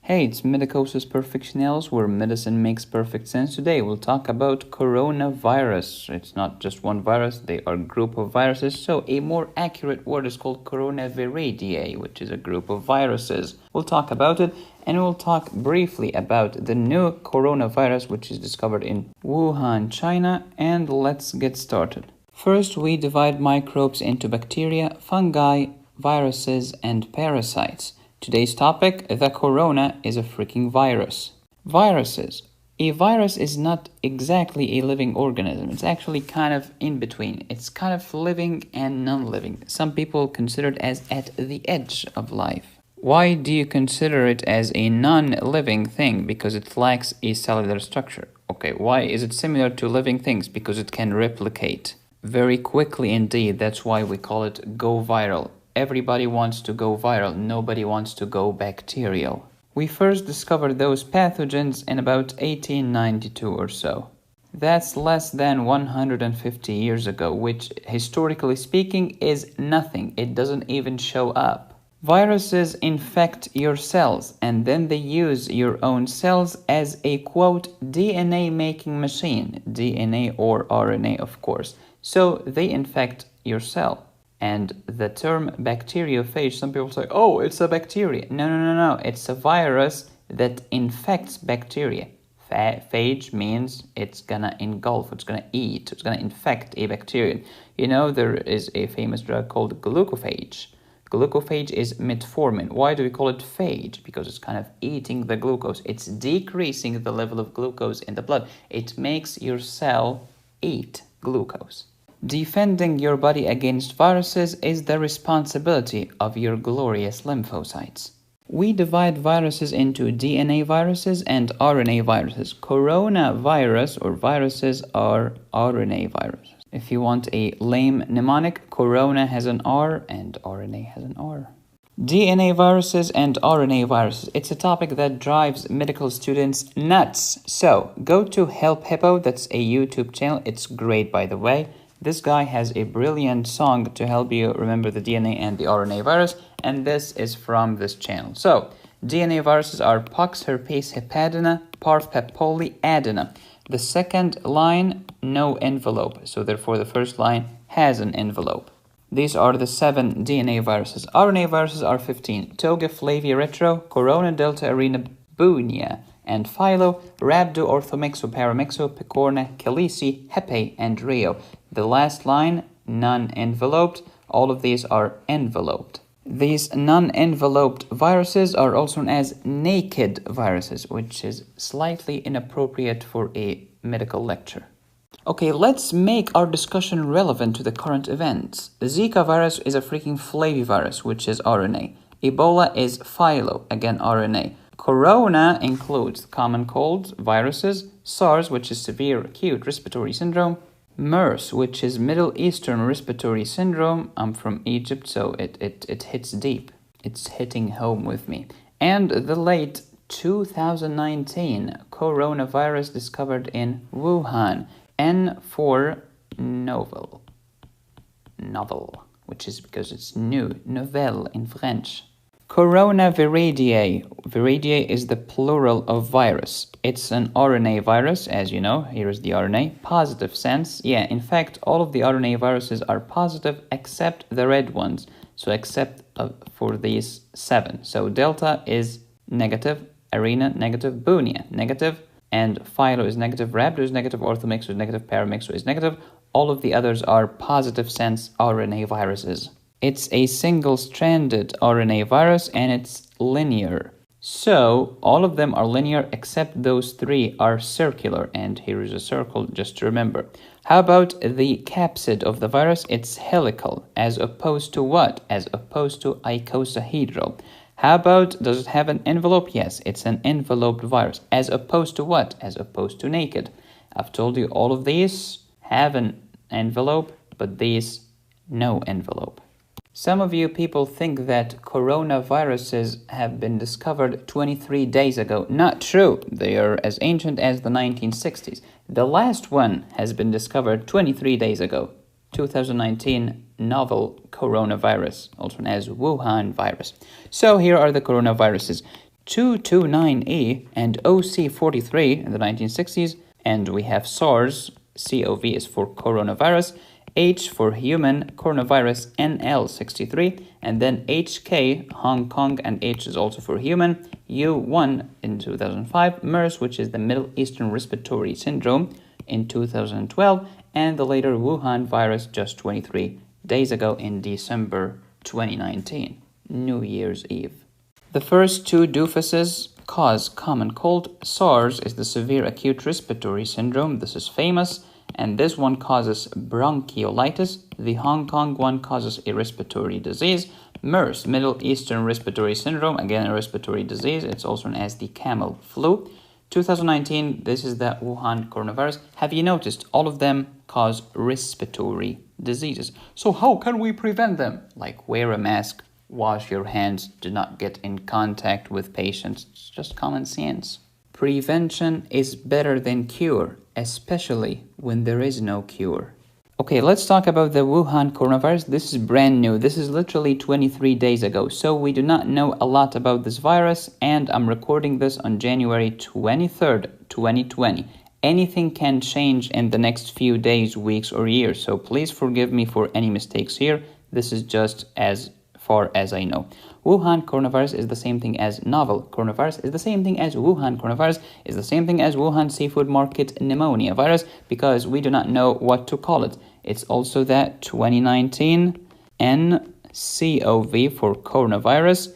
Hey, it's Medicosis Perfectionalis, where medicine makes perfect sense. Today we'll talk about coronavirus. It's not just one virus, they are a group of viruses. So a more accurate word is called coronaviridae, which is a group of viruses. We'll talk about it, and we'll talk briefly about the new coronavirus, which is discovered in Wuhan, China. And let's get started. First, we divide microbes into bacteria, fungi, viruses, and parasites. Today's topic, the corona, is a freaking virus. Viruses. A virus is not exactly a living organism. It's actually kind of in between. It's kind of living and non-living. Some people consider it as at the edge of life. Why do you consider it as a non-living thing? Because it lacks a cellular structure. Okay, why is it similar to living things? Because it can replicate very quickly indeed. That's why we call it go viral. Everybody wants to go viral, nobody wants to go bacterial. We first discovered those pathogens in about 1892 or so. That's less than 150 years ago, which historically speaking is nothing. It doesn't even show up. Viruses infect your cells, and then they use your own cells as a, quote, DNA making machine. DNA or RNA, of course. So they infect your cell. And the term bacteriophage, some people say, oh, it's a bacteria. No. It's a virus that infects bacteria. Phage means it's gonna engulf, it's gonna eat, it's gonna infect a bacteria. You know, there is a famous drug called glucophage. Glucophage is metformin. Why do we call it phage? Because it's kind of eating the glucose. It's decreasing the level of glucose in the blood. It makes your cell eat glucose. Defending your body against viruses is the responsibility of your glorious lymphocytes. We divide viruses into DNA viruses and RNA viruses. Coronavirus or viruses are RNA viruses. If you want a lame mnemonic, corona has an R and RNA has an R. DNA viruses and RNA viruses. It's a topic that drives medical students nuts. So go to Help Hippo, that's a YouTube channel. It's great, by the way. This guy has a brilliant song to help you remember the DNA and the RNA virus, and this is from this channel. So, DNA viruses are pox, herpes, hepatina, parv, pepoli, adena. The second line, no envelope, so therefore the first line has an envelope. These are the 7 DNA viruses. RNA viruses are 15. Toga, Flavia, Retro, Corona, Delta, Arena, Bunia, and Philo, Rhabdo, Orthomexo, Paramexo, Picorna, Calisi, Hepe, and Rio. The last line, non-enveloped. All of these are enveloped. These non-enveloped viruses are also known as naked viruses, which is slightly inappropriate for a medical lecture. Okay, let's make our discussion relevant to the current events. The Zika virus is a freaking flavivirus, which is RNA. Ebola is philo, again RNA. Corona includes common colds, viruses, SARS, which is severe acute respiratory syndrome, MERS, which is Middle Eastern respiratory syndrome. I'm from Egypt, so it hits deep. It's hitting home with me. And the late 2019 coronavirus discovered in Wuhan, N for novel, which is because it's new, nouvelle in French. Coronaviridae. Viridae is the plural of virus. It's an RNA virus, as you know. Here is the RNA. Positive sense. Yeah, in fact, all of the RNA viruses are positive except the red ones. So except for these 7. So Delta is negative, Arena negative, Bunia negative, and Philo is negative, Rhabdo is negative, Orthomexo is negative, Paramexo is negative. All of the others are positive sense RNA viruses. It's a single-stranded RNA virus and it's linear. So, all of them are linear except those 3 are circular. And here is a circle just to remember. How about the capsid of the virus? It's helical. As opposed to what? As opposed to icosahedral. How about, does it have an envelope? Yes, it's an enveloped virus. As opposed to what? As opposed to naked. I've told you all of these have an envelope, but these no envelope. Some of you people think that coronaviruses have been discovered 23 days ago. Not true. They are as ancient as the 1960s. The last one has been discovered 23 days ago. 2019 novel coronavirus, also known as Wuhan virus. So here are the coronaviruses. 229E, and OC43 in the 1960s. And we have SARS, CoV is for coronavirus, H for human, coronavirus NL63, and then HK, Hong Kong, and H is also for human, U1 in 2005, MERS, which is the Middle Eastern Respiratory Syndrome, in 2012, and the later Wuhan virus just 23 days ago in December 2019, New Year's Eve. The first two doofuses cause common cold. SARS is the severe acute respiratory syndrome. This is famous. And this one causes bronchiolitis. The Hong Kong one causes a respiratory disease. MERS, Middle Eastern Respiratory Syndrome, again a respiratory disease. It's also known as the camel flu. 2019, this is the Wuhan coronavirus. Have you noticed all of them cause respiratory diseases? So how can we prevent them? Like wear a mask, wash your hands, do not get in contact with patients. It's just common sense. Prevention is better than cure, especially when there is no cure. Okay, let's talk about the Wuhan coronavirus. This is brand new. This is literally 23 days ago. So we do not know a lot about this virus, and I'm recording this on January 23rd, 2020. Anything can change in the next few days, weeks, or years. So please forgive me for any mistakes here. This is just as far as I know. Wuhan coronavirus is the same thing as novel coronavirus, is the same thing as Wuhan coronavirus, is the same thing as Wuhan seafood market pneumonia virus, because we do not know what to call it. It's also that 2019 nCoV for coronavirus.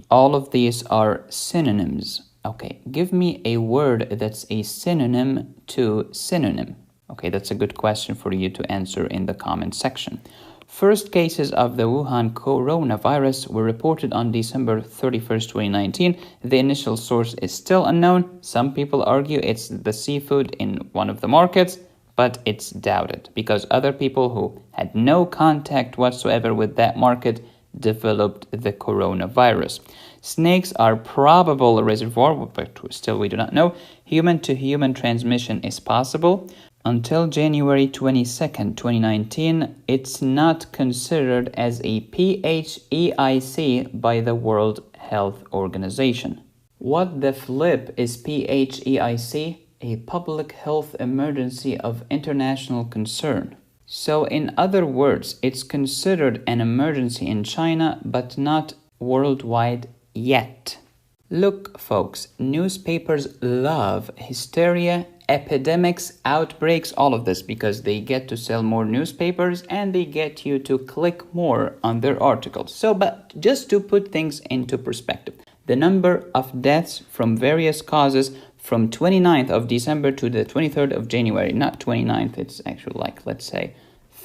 All of these are synonyms. Okay, give me a word that's a synonym to synonym. Okay, that's a good question for you to answer in the comment section. First cases of the Wuhan coronavirus were reported on December 31st, 2019. The initial source is still unknown. Some people argue it's the seafood in one of the markets, but it's doubted because other people who had no contact whatsoever with that market developed the coronavirus. Snakes are probable reservoir, but still we do not know. Human-to-human transmission is possible. Until January 22nd, 2019, it's not considered as a PHEIC by the World Health Organization. What the flip is PHEIC? A public health emergency of international concern. So in other words, it's considered an emergency in China, but not worldwide yet. Look, folks, newspapers love hysteria, epidemics, outbreaks, all of this because they get to sell more newspapers and they get you to click more on their articles. So, but just to put things into perspective, the number of deaths from various causes from 29th of December to the 23rd of January, not 29th, it's actually like, let's say,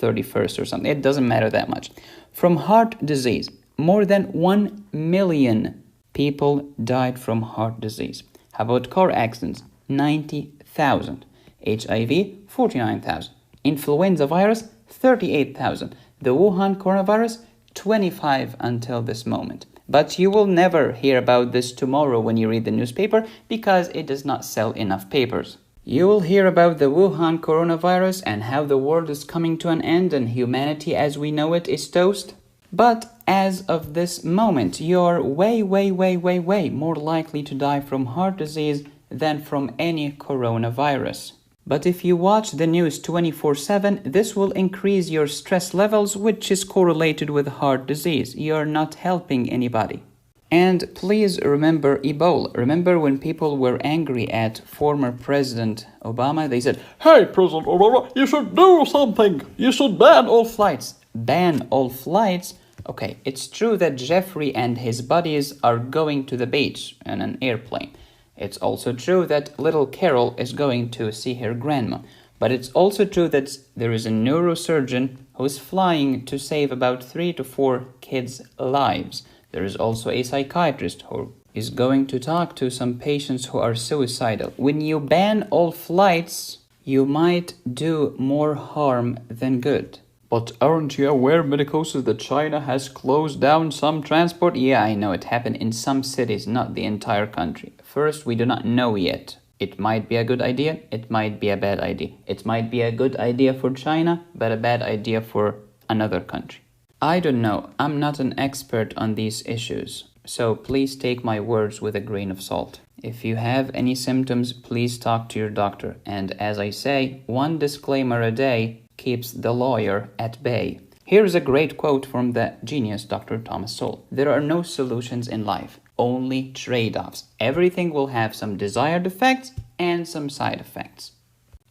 31st or something. It doesn't matter that much. From heart disease, more than 1 million people died from heart disease. How about car accidents? 90,000. HIV, 49,000. Influenza virus, 38,000. The Wuhan coronavirus, 25 until this moment. But you will never hear about this tomorrow when you read the newspaper because it does not sell enough papers. You will hear about the Wuhan coronavirus and how the world is coming to an end and humanity as we know it is toast. But as of this moment, you're way more likely to die from heart disease than from any coronavirus. But if you watch the news 24/7, this will increase your stress levels, which is correlated with heart disease. You're not helping anybody. And please remember Ebola. Remember when people were angry at former President Obama? They said, "Hey, President Obama, you should do something. You should ban all flights." Ban all flights? Okay, it's true that Jeffrey and his buddies are going to the beach in an airplane. It's also true that little Carol is going to see her grandma. But it's also true that there is a neurosurgeon who's flying to save about 3 to 4 kids' lives. There is also a psychiatrist who is going to talk to some patients who are suicidal. When you ban all flights, you might do more harm than good. But aren't you aware, Medicosis, that China has closed down some transport? Yeah, I know it happened in some cities, not the entire country. First, we do not know yet. It might be a good idea, it might be a bad idea. It might be a good idea for China, but a bad idea for another country. I don't know, I'm not an expert on these issues. So please take my words with a grain of salt. If you have any symptoms, please talk to your doctor. And as I say, one disclaimer a day keeps the lawyer at bay. Here's a great quote from the genius Dr. Thomas Sowell. There are no solutions in life, only trade-offs. Everything will have some desired effects and some side effects.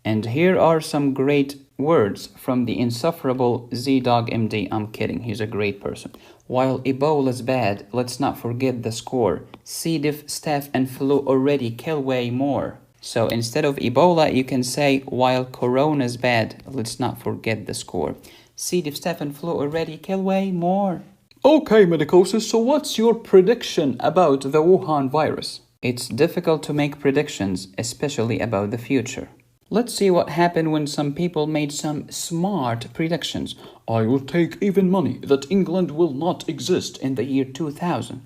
And here are some great words from the insufferable Z-Dog MD. I'm kidding, he's a great person. While Ebola's bad, let's not forget the score. C. diff, staph, and flu already kill way more. So instead of Ebola, you can say, while Corona's bad, let's not forget the score. C. diff, staph, and flu already kill way more. Okay, Medicosis, so what's your prediction about the Wuhan virus? It's difficult to make predictions, especially about the future. Let's see what happened when some people made some smart predictions. I will take even money that England will not exist in the year 2000.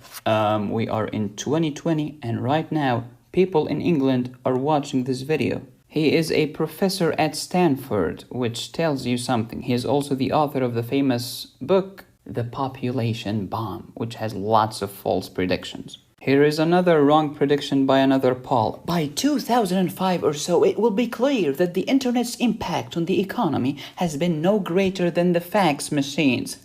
We are in 2020 and right now people in England are watching this video. He is a professor at Stanford, which tells you something. He is also the author of the famous book, The Population Bomb, which has lots of false predictions. Here is another wrong prediction by another Paul. By 2005 or so, it will be clear that the internet's impact on the economy has been no greater than the fax machines.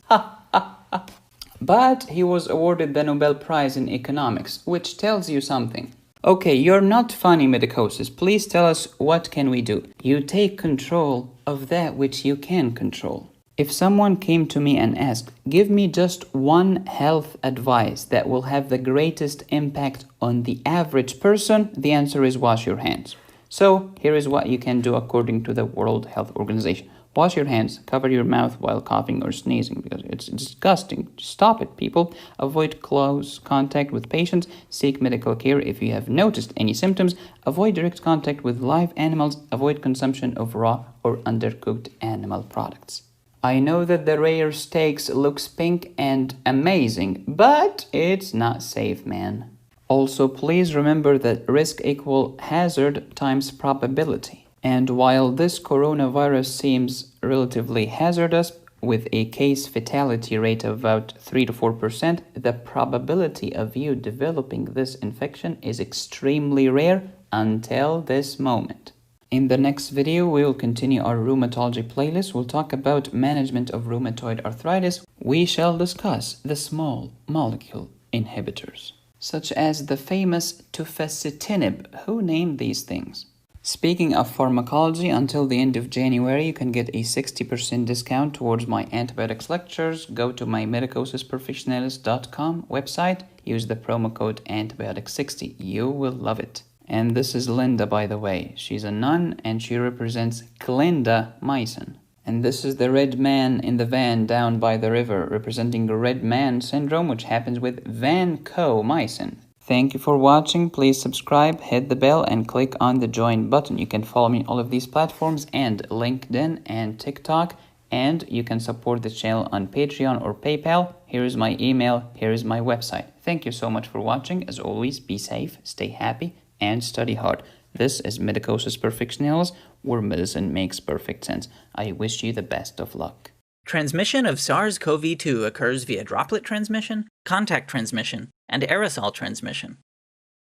But he was awarded the Nobel Prize in Economics, which tells you something. Okay, you're not funny, Medicosis. Please tell us, what can we do? You take control of that which you can control. If someone came to me and asked, give me just one health advice that will have the greatest impact on the average person, the answer is wash your hands. So here is what you can do according to the World Health Organization. Wash your hands, cover your mouth while coughing or sneezing because it's disgusting. Stop it, people. Avoid close contact with patients. Seek medical care if you have noticed any symptoms. Avoid direct contact with live animals. Avoid consumption of raw or undercooked animal products. I know that the rare steaks looks pink and amazing, but it's not safe, man. Also, please remember that risk equal hazard times probability. And while this coronavirus seems relatively hazardous, with a case fatality rate of about 3 to 4%, the probability of you developing this infection is extremely rare until this moment. In the next video, we will continue our rheumatology playlist. We'll talk about management of rheumatoid arthritis. We shall discuss the small molecule inhibitors, such as the famous tufasitinib. Who named these things? Speaking of pharmacology, until the end of January, you can get a 60% discount towards my antibiotics lectures. Go to my medicosisprofessionalis.com website. Use the promo code antibiotics60. You will love it. And this is Linda, by the way. She's a nun and she represents clindamycin. And this is the red man in the van down by the river, representing the red man syndrome, which happens with vancomycin. Thank you for watching. Please subscribe, hit the bell, and click on the join button. You can follow me on all of these platforms and LinkedIn and TikTok. And you can support the channel on Patreon or PayPal. Here is my email. Here is my website. Thank you so much for watching. As always, be safe, stay happy, and study hard. This is Medicosis Perfectionalis, where medicine makes perfect sense. I wish you the best of luck. Transmission of SARS-CoV-2 occurs via droplet transmission, contact transmission, and aerosol transmission.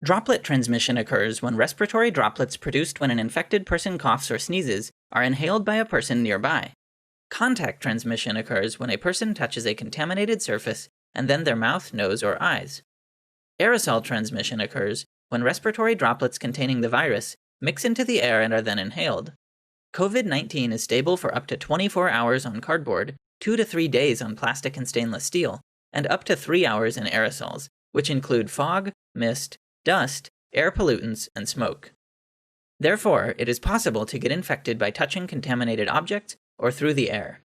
Droplet transmission occurs when respiratory droplets produced when an infected person coughs or sneezes are inhaled by a person nearby. Contact transmission occurs when a person touches a contaminated surface and then their mouth, nose, or eyes. Aerosol transmission occurs when respiratory droplets containing the virus mix into the air and are then inhaled. COVID-19 is stable for up to 24 hours on cardboard, 2 to 3 days on plastic and stainless steel, and up to 3 hours in aerosols, which include fog, mist, dust, air pollutants, and smoke. Therefore, it is possible to get infected by touching contaminated objects or through the air.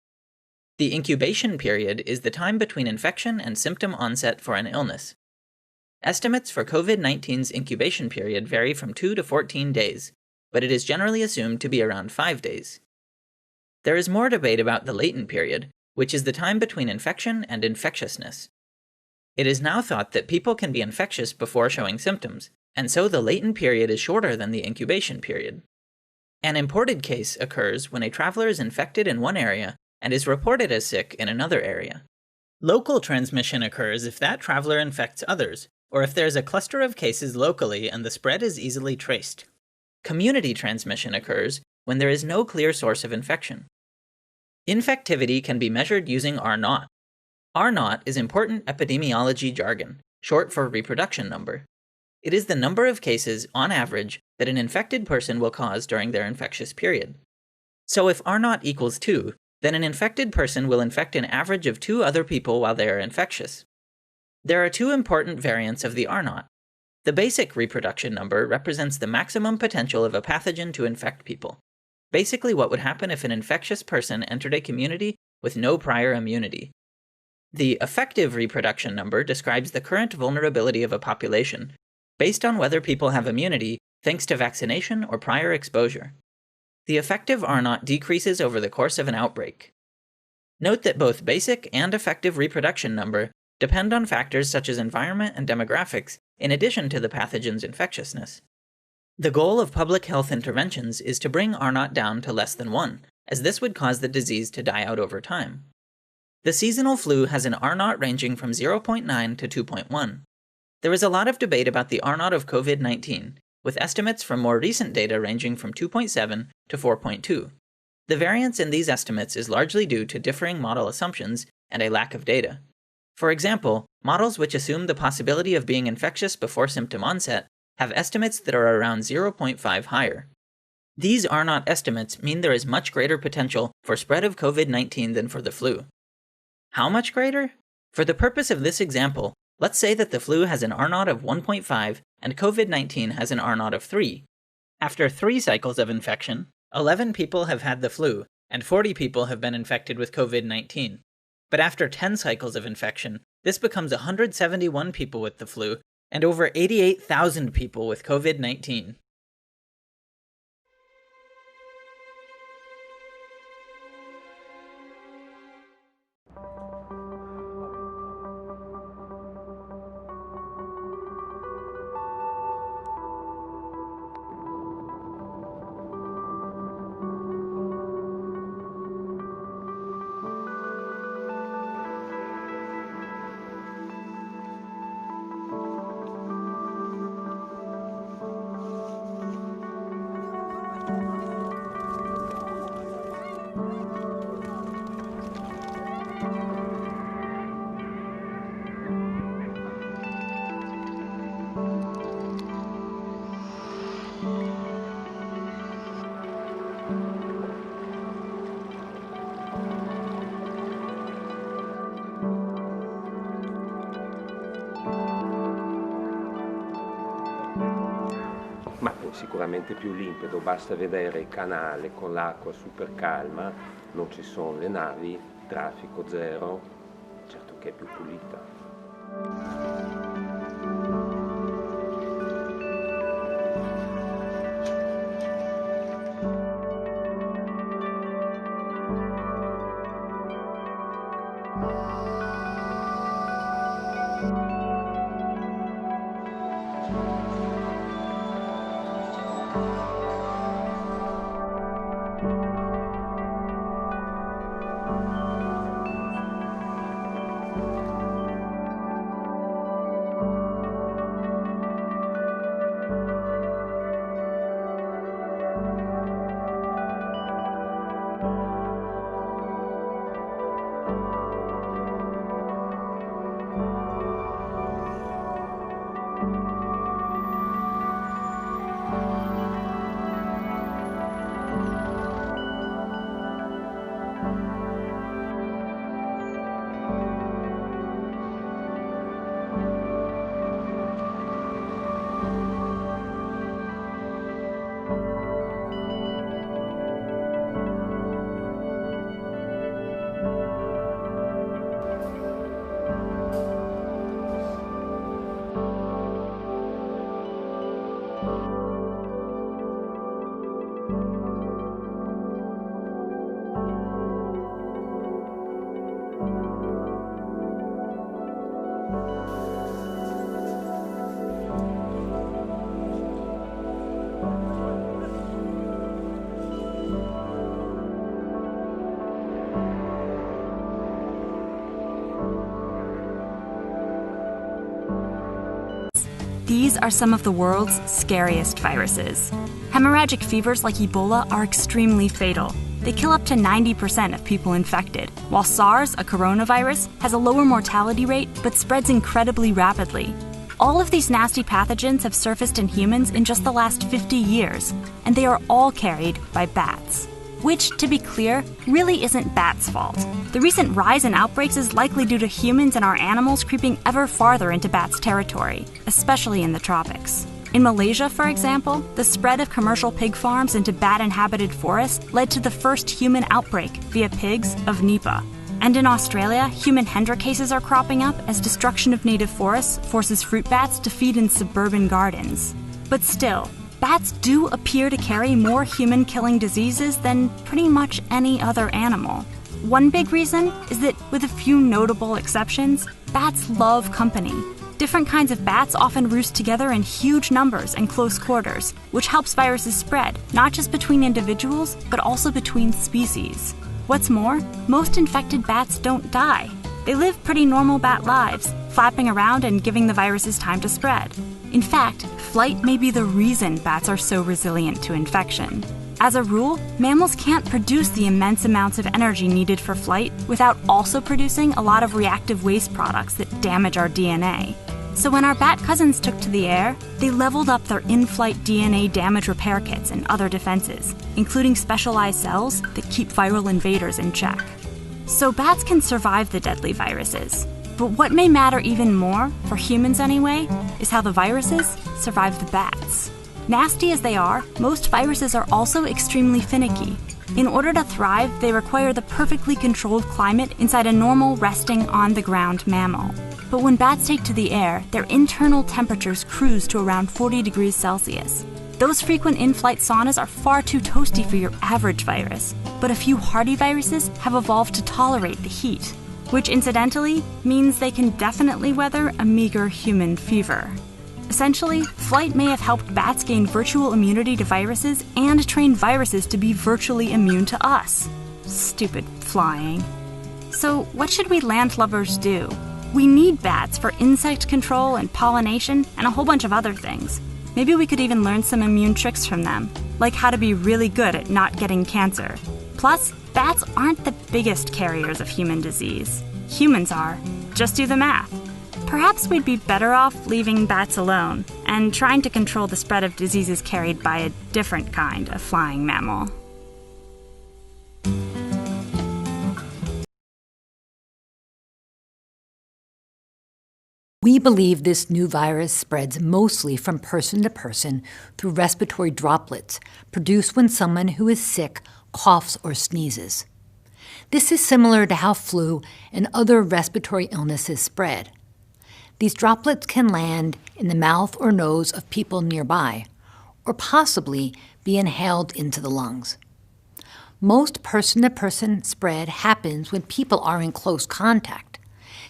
The incubation period is the time between infection and symptom onset for an illness. Estimates for COVID-19's incubation period vary from 2 to 14 days, but it is generally assumed to be around 5 days. There is more debate about the latent period, which is the time between infection and infectiousness. It is now thought that people can be infectious before showing symptoms, and so the latent period is shorter than the incubation period. An imported case occurs when a traveler is infected in one area and is reported as sick in another area. Local transmission occurs if that traveler infects others, or if there's a cluster of cases locally and the spread is easily traced. Community transmission occurs when there is no clear source of infection. Infectivity can be measured using R0. R0 is important epidemiology jargon, short for reproduction number. It is the number of cases, on average, that an infected person will cause during their infectious period. So if R0 equals 2, then an infected person will infect an average of 2 other people while they are infectious. There are 2 important variants of the R0. The basic reproduction number represents the maximum potential of a pathogen to infect people. Basically what would happen if an infectious person entered a community with no prior immunity. The effective reproduction number describes the current vulnerability of a population, based on whether people have immunity thanks to vaccination or prior exposure. The effective R0 decreases over the course of an outbreak. Note that both basic and effective reproduction number depend on factors such as environment and demographics, in addition to the pathogen's infectiousness. The goal of public health interventions is to bring R0 down to less than 1, as this would cause the disease to die out over time. The seasonal flu has an R0 ranging from 0.9 to 2.1. There is a lot of debate about the R0 of COVID-19, with estimates from more recent data ranging from 2.7 to 4.2. The variance in these estimates is largely due to differing model assumptions and a lack of data. For example, models which assume the possibility of being infectious before symptom onset have estimates that are around 0.5 higher. These R0 estimates mean there is much greater potential for spread of COVID-19 than for the flu. How much greater? For the purpose of this example, let's say that the flu has an R0 of 1.5 and COVID-19 has an R0 of 3. After 3 cycles of infection, 11 people have had the flu and 40 people have been infected with COVID-19. But after 10 cycles of infection, this becomes 171 people with the flu and over 88,000 people with COVID-19. Ma è sicuramente più limpido, basta vedere il canale con l'acqua super calma, non ci sono le navi, traffico zero, certo che è più pulita. are some of the world's scariest viruses. Hemorrhagic fevers like Ebola are extremely fatal. They kill up to 90% of people infected, while SARS, a coronavirus, has a lower mortality rate but spreads incredibly rapidly. All of these nasty pathogens have surfaced in humans in just the last 50 years, and they are all carried by bats. Which, to be clear, really isn't bats' fault. The recent rise in outbreaks is likely due to humans and our animals creeping ever farther into bats' territory, especially in the tropics. In Malaysia, for example, the spread of commercial pig farms into bat-inhabited forests led to the first human outbreak via pigs of Nipah. And in Australia, human Hendra cases are cropping up as destruction of native forests forces fruit bats to feed in suburban gardens. But still, bats do appear to carry more human-killing diseases than pretty much any other animal. One big reason is that, with a few notable exceptions, bats love company. Different kinds of bats often roost together in huge numbers and close quarters, which helps viruses spread, not just between individuals, but also between species. What's more, most infected bats don't die. They live pretty normal bat lives, flapping around and giving the viruses time to spread. In fact, flight may be the reason bats are so resilient to infection. As a rule, mammals can't produce the immense amounts of energy needed for flight without also producing a lot of reactive waste products that damage our DNA. So when our bat cousins took to the air, they leveled up their in-flight DNA damage repair kits and other defenses, including specialized cells that keep viral invaders in check. So bats can survive the deadly viruses. But what may matter even more, for humans anyway, is how the viruses survive the bats. Nasty as they are, most viruses are also extremely finicky. In order to thrive, they require the perfectly controlled climate inside a normal, resting, on-the-ground mammal. But when bats take to the air, their internal temperatures cruise to around 40 degrees Celsius. Those frequent in-flight saunas are far too toasty for your average virus, but a few hardy viruses have evolved to tolerate the heat, which incidentally means they can definitely weather a meager human fever. Essentially, flight may have helped bats gain virtual immunity to viruses and train viruses to be virtually immune to us. Stupid flying. So what should we land lovers do? We need bats for insect control and pollination and a whole bunch of other things. Maybe we could even learn some immune tricks from them, like how to be really good at not getting cancer. Plus, bats aren't the biggest carriers of human disease. Humans are. Just do the math. Perhaps we'd be better off leaving bats alone and trying to control the spread of diseases carried by a different kind of flying mammal. We believe this new virus spreads mostly from person to person through respiratory droplets produced when someone who is sick coughs or sneezes. This is similar to how flu and other respiratory illnesses spread. These droplets can land in the mouth or nose of people nearby, or possibly be inhaled into the lungs. Most person-to-person spread happens when people are in close contact.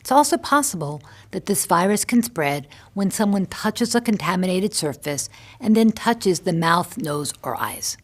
It's also possible that this virus can spread when someone touches a contaminated surface and then touches the mouth, nose, or eyes.